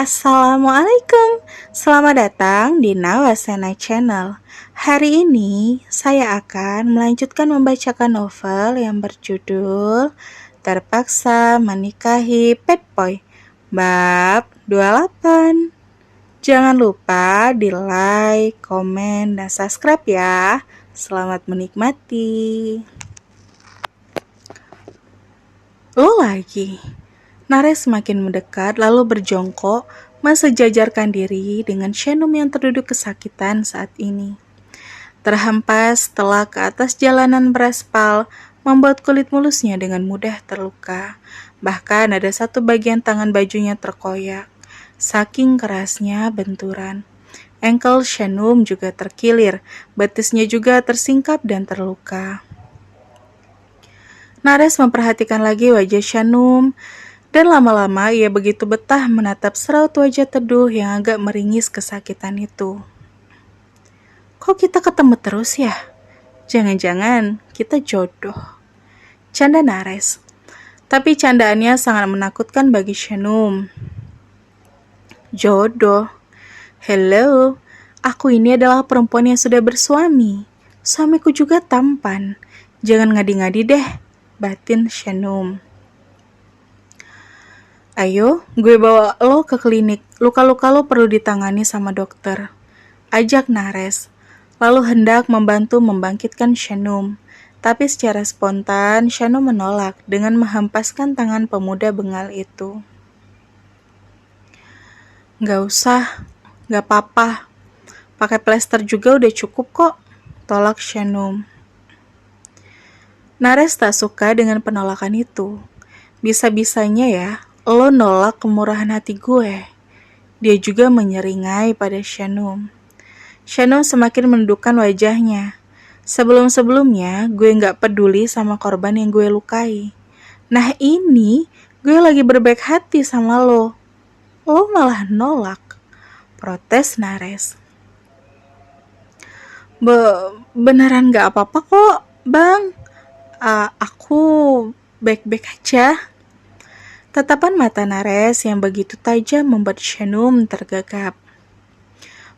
Assalamualaikum, selamat datang di Nawasena Channel. Hari ini saya akan melanjutkan membacakan novel yang berjudul Terpaksa Menikahi Pet Boy, bab 28. Jangan lupa di like, komen, dan subscribe ya. Selamat menikmati. Lo lagi. Nares semakin mendekat lalu berjongkok mensejajarkan diri dengan Shenum yang terduduk kesakitan saat ini. Terhempas setelah ke atas jalanan beraspal membuat kulit mulusnya dengan mudah terluka. Bahkan ada satu bagian tangan bajunya terkoyak. Saking kerasnya benturan. Engkel Shenum juga terkilir, betisnya juga tersingkap dan terluka. Nares memperhatikan lagi wajah Shenum. Dan lama-lama ia begitu betah menatap seraut wajah teduh yang agak meringis kesakitan itu. Kok kita ketemu terus ya? Jangan-jangan kita jodoh. Canda Nares. Tapi candaannya sangat menakutkan bagi Shenum. Jodoh? Hello, aku ini adalah perempuan yang sudah bersuami. Suamiku juga tampan. Jangan ngadi-ngadi deh, batin Shenum. Ayo, gue bawa lo ke klinik. Luka-luka lo perlu ditangani sama dokter. Ajak Nares. Lalu hendak membantu membangkitkan Shenum. Tapi secara spontan, Shenum menolak dengan menghempaskan tangan pemuda bengal itu. Gak usah, gak apa-apa. Pakai plester juga udah cukup kok, tolak Shenum. Nares tak suka dengan penolakan itu. Bisa-bisanya ya, lo nolak kemurahan hati gue. Dia juga menyeringai pada Shenum. Shenum semakin menundukkan wajahnya. Sebelum-sebelumnya gue gak peduli sama korban yang gue lukai. Nah ini gue lagi berbaik hati sama lo. Lo malah nolak. Protes Nares. Beneran gak apa-apa kok, Bang. Aku baik-baik aja. Tatapan mata Nares yang begitu tajam membuat Shenum tergagap.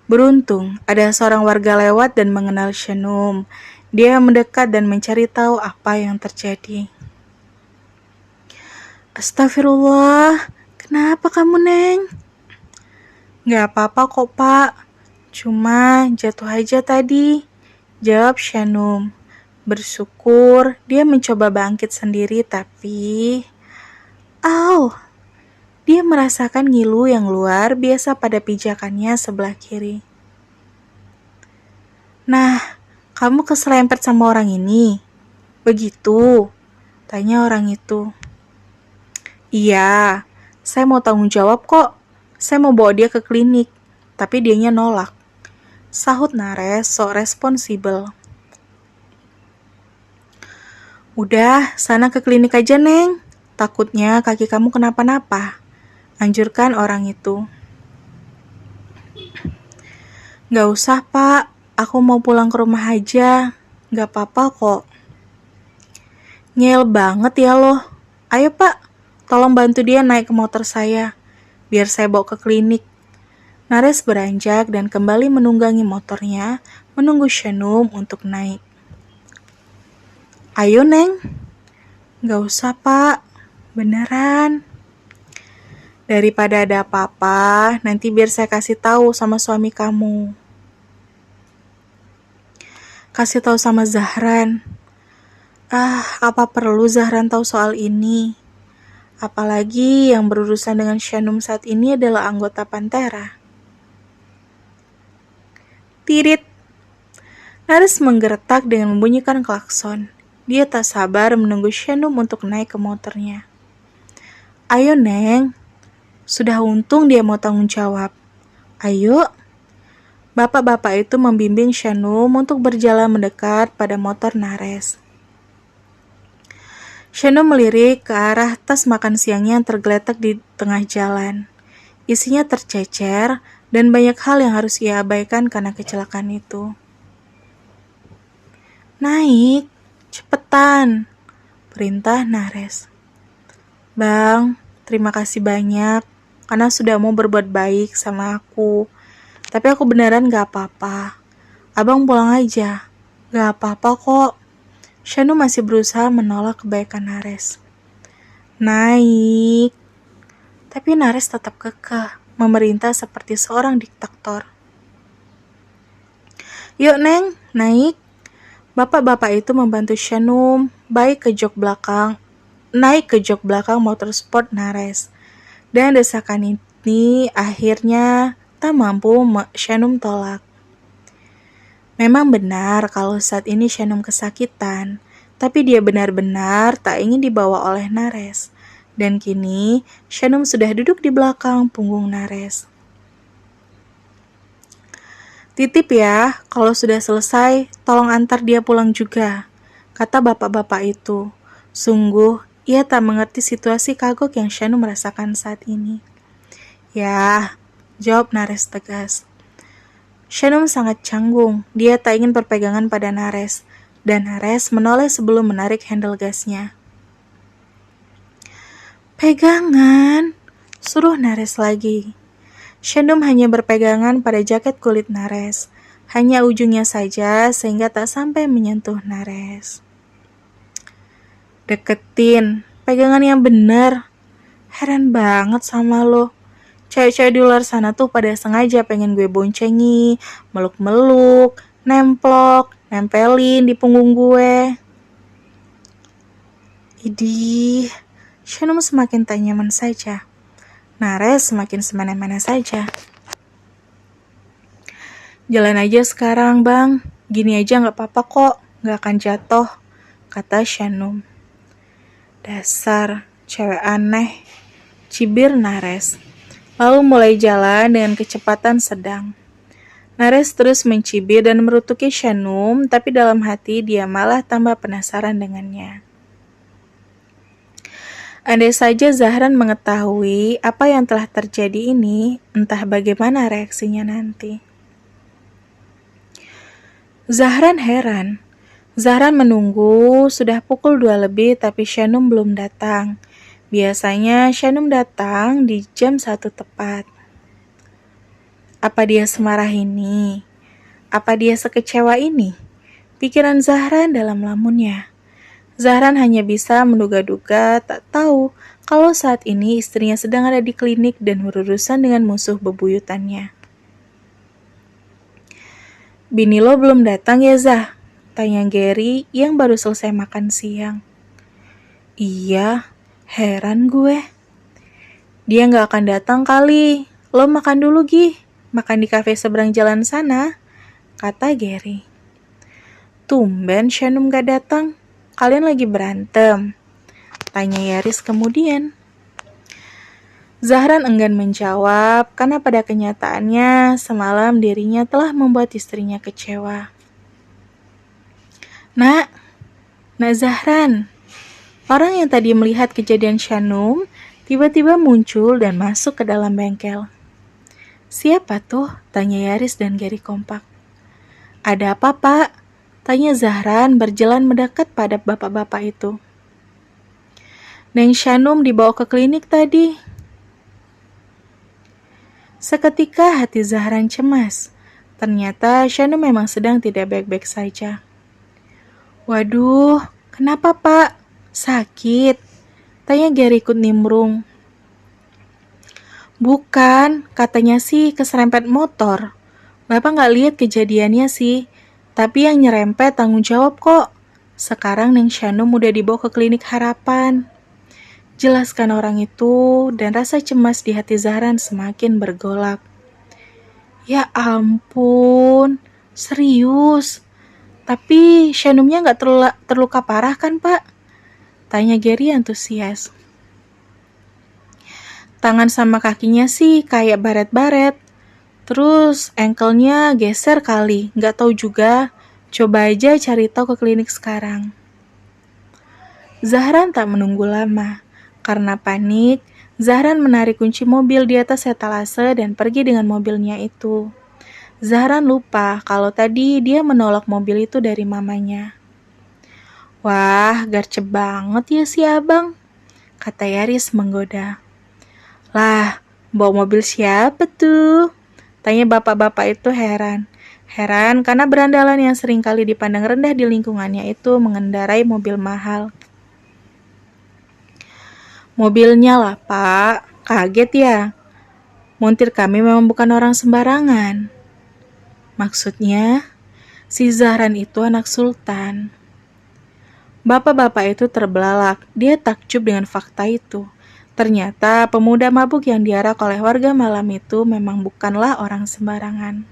Beruntung, ada seorang warga lewat dan mengenal Shenum. Dia mendekat dan mencari tahu apa yang terjadi. Astagfirullah, kenapa kamu, Neng? Gak apa-apa kok, Pak. Cuma jatuh aja tadi, jawab Shenum. Bersyukur dia mencoba bangkit sendiri tapi... Dia merasakan ngilu yang luar biasa pada pijakannya sebelah kiri. Nah, kamu keselempet sama orang ini? Begitu, tanya orang itu. Iya, saya mau tanggung jawab kok. Saya mau bawa dia ke klinik, tapi dianya nolak. Sahut Nares sok responsibel. Udah, sana ke klinik aja, Neng. Takutnya kaki kamu kenapa-napa. Anjurkan orang itu. Gak usah, Pak. Aku mau pulang ke rumah aja. Gak apa-apa kok. Ngeyel banget ya lo. Ayo, Pak. Tolong bantu dia naik ke motor saya. Biar saya bawa ke klinik. Nares beranjak dan kembali menunggangi motornya, menunggu Shenum untuk naik. Ayo, Neng. Gak usah, Pak. Beneran. Daripada ada apa-apa, nanti biar saya kasih tahu sama suami kamu. Kasih tahu sama Zahran. Apa perlu Zahran tahu soal ini? Apalagi yang berurusan dengan Shenum saat ini adalah anggota Pantera. Tirit. Nares menggeretak dengan membunyikan klakson. Dia tak sabar menunggu Shenum untuk naik ke motornya. Ayo, Neng. Sudah untung dia mau tanggung jawab. Ayo. Bapak-bapak itu membimbing Shenum untuk berjalan mendekat pada motor Nares. Shenum melirik ke arah tas makan siangnya yang tergeletak di tengah jalan. Isinya tercecer dan banyak hal yang harus ia abaikan karena kecelakaan itu. Naik, cepetan, perintah Nares. Bang, terima kasih banyak. karena sudah mau berbuat baik sama aku. Tapi aku beneran gak apa-apa. Abang pulang aja. Gak apa-apa kok. Shanum masih berusaha menolak kebaikan Nares. Naik. Tapi Nares tetap kekeh, memerintah seperti seorang diktator. Yuk Neng, naik. Bapak-bapak itu membantu Shanum naik ke jok belakang motorsport Nares. Dan desakan ini akhirnya tak mampu Shanum tolak. Memang benar kalau saat ini Shanum kesakitan, tapi dia benar-benar tak ingin dibawa oleh Nares. Dan kini Shanum sudah duduk di belakang punggung Nares. Titip ya, kalau sudah selesai, tolong antar dia pulang juga, kata bapak-bapak itu. Sungguh, ia tak mengerti situasi kagok yang Shanum merasakan saat ini. Ya, jawab Nares tegas. Shanum sangat canggung, dia tak ingin berpegangan pada Nares, dan Nares menoleh sebelum menarik handle gasnya. Pegangan, suruh Nares lagi. Shanum hanya berpegangan pada jaket kulit Nares, hanya ujungnya saja sehingga tak sampai menyentuh Nares. Deketin, pegangan yang bener. Heran banget sama lo. Cewek-cewek di luar sana tuh pada sengaja pengen gue boncengi, meluk-meluk, nemplok, nempelin di punggung gue. Idih, Shanum semakin tak nyaman saja. Nares semakin semena-mena saja. Jalan aja sekarang bang, gini aja gak apa-apa kok, gak akan jatuh, kata Shanum. Dasar cewek aneh, cibir Nares. Lalu mulai jalan dengan kecepatan sedang. Nares terus mencibir dan merutuki Shanum, tapi dalam hati dia malah tambah penasaran dengannya. Andai saja Zahran mengetahui apa yang telah terjadi ini, entah bagaimana reaksinya nanti. Zahran heran. Zahran menunggu, sudah pukul 2 lebih tapi Shanum belum datang. Biasanya Shanum datang di jam 1 tepat. Apa dia semarah ini? Apa dia sekecewa ini? Pikiran Zahran dalam lamunnya. Zahran hanya bisa menduga-duga, tak tahu kalau saat ini istrinya sedang ada di klinik dan berurusan dengan musuh bebuyutannya. Bini lo belum datang ya Zah? Tanya Gary yang baru selesai makan siang. Iya, heran gue. Dia gak akan datang kali. Lo makan dulu Gi, makan di kafe seberang jalan sana, kata Gary. Tumben Shanum gak datang. Kalian lagi berantem? Tanya Yaris kemudian. Zahran enggan menjawab karena pada kenyataannya semalam dirinya telah membuat istrinya kecewa. Nak Zahran. Orang yang tadi melihat kejadian Shanum tiba-tiba muncul dan masuk ke dalam bengkel. Siapa tuh? Tanya Yaris dan Gary kompak. Ada apa pak? Tanya Zahran berjalan mendekat pada bapak-bapak itu. Neng Shanum dibawa ke klinik tadi. Seketika hati Zahran cemas. Ternyata Shanum memang sedang tidak baik-baik saja. Waduh, kenapa pak? Sakit? Tanya Gary ikut nimbrung. Bukan, katanya sih keserempet motor. Bapak gak lihat kejadiannya sih. Tapi yang nyerempet tanggung jawab kok. Sekarang Neng Shanum udah dibawa ke klinik Harapan. Jelaskan orang itu dan rasa cemas di hati Zahran semakin bergolak. Ya ampun, serius. Tapi Shanumnya gak terluka parah kan pak? Tanya Gary antusias. Tangan sama kakinya sih kayak baret-baret. Terus ankle-nya geser kali, gak tahu juga. Coba aja cari tahu ke klinik sekarang. Zahran tak menunggu lama. Karena panik, Zahran menarik kunci mobil di atas etalase dan pergi dengan mobilnya itu. Zahran lupa kalau tadi dia menolak mobil itu dari mamanya. Wah, garcep banget ya si abang, kata Yaris menggoda. Lah, Bawa mobil siapa tuh? Tanya bapak-bapak itu heran. Heran karena berandalan yang seringkali dipandang rendah di lingkungannya itu mengendarai mobil mahal. Mobilnya lah, Pak. Kaget ya? Montir kami memang bukan orang sembarangan. Maksudnya, si Zahran itu anak sultan. Bapak-bapak itu terbelalak. Dia takjub dengan fakta itu. Ternyata pemuda mabuk yang diarak oleh warga malam itu memang bukanlah orang sembarangan.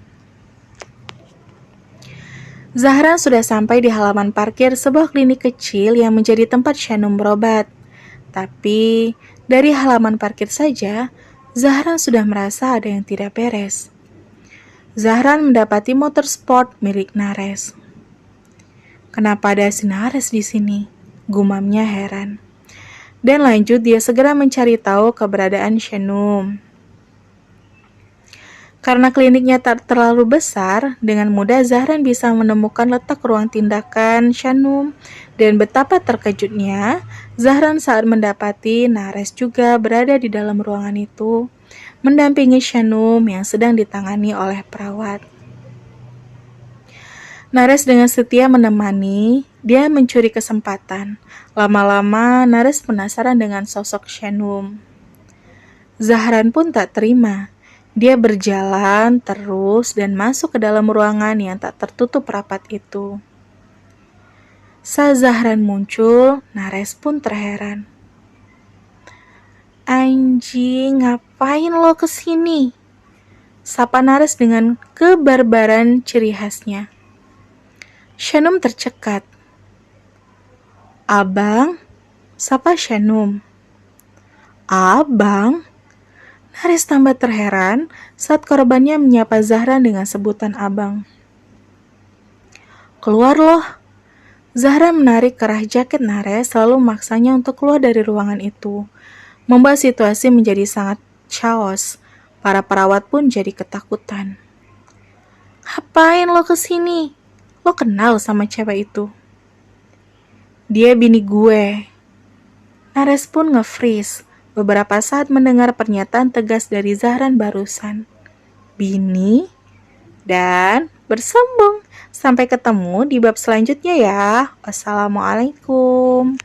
Zahran sudah sampai di halaman parkir sebuah klinik kecil yang menjadi tempat Shanum berobat. Tapi dari halaman parkir saja, Zahran sudah merasa ada yang tidak beres. Zahran mendapati motor sport milik Nares. Kenapa ada si Nares di sini? Gumamnya heran. Dan lanjut dia segera mencari tahu keberadaan Shanum. Karena kliniknya tak terlalu besar, dengan mudah Zahran bisa menemukan letak ruang tindakan Shanum. Dan betapa terkejutnya Zahran saat mendapati Nares juga berada di dalam ruangan itu, mendampingi Shanum yang sedang ditangani oleh perawat. Nares dengan setia menemani, dia mencuri kesempatan. Lama-lama Nares penasaran dengan sosok Shanum. Zahran pun tak terima. Dia berjalan terus dan masuk ke dalam ruangan yang tak tertutup rapat itu. Saat Zahran muncul, Nares pun terheran. Anjing, ngapain lo kesini? Sapa Nares dengan kebarbaran ciri khasnya. Shanum tercekat. Abang? Sapa Shanum. Abang? Nares tambah terheran saat korbannya menyapa Zahran dengan sebutan abang. Keluar loh. Zahran menarik kerah jaket Nares lalu memaksanya untuk keluar dari ruangan itu. Membuat situasi menjadi sangat chaos. Para perawat pun jadi ketakutan. Ngapain lo kesini? Lo kenal sama cewek itu? Dia bini gue. Nares pun nge-freeze beberapa saat mendengar pernyataan tegas dari Zahran barusan. Bini? Dan bersambung. Sampai ketemu di bab selanjutnya ya. Wassalamualaikum.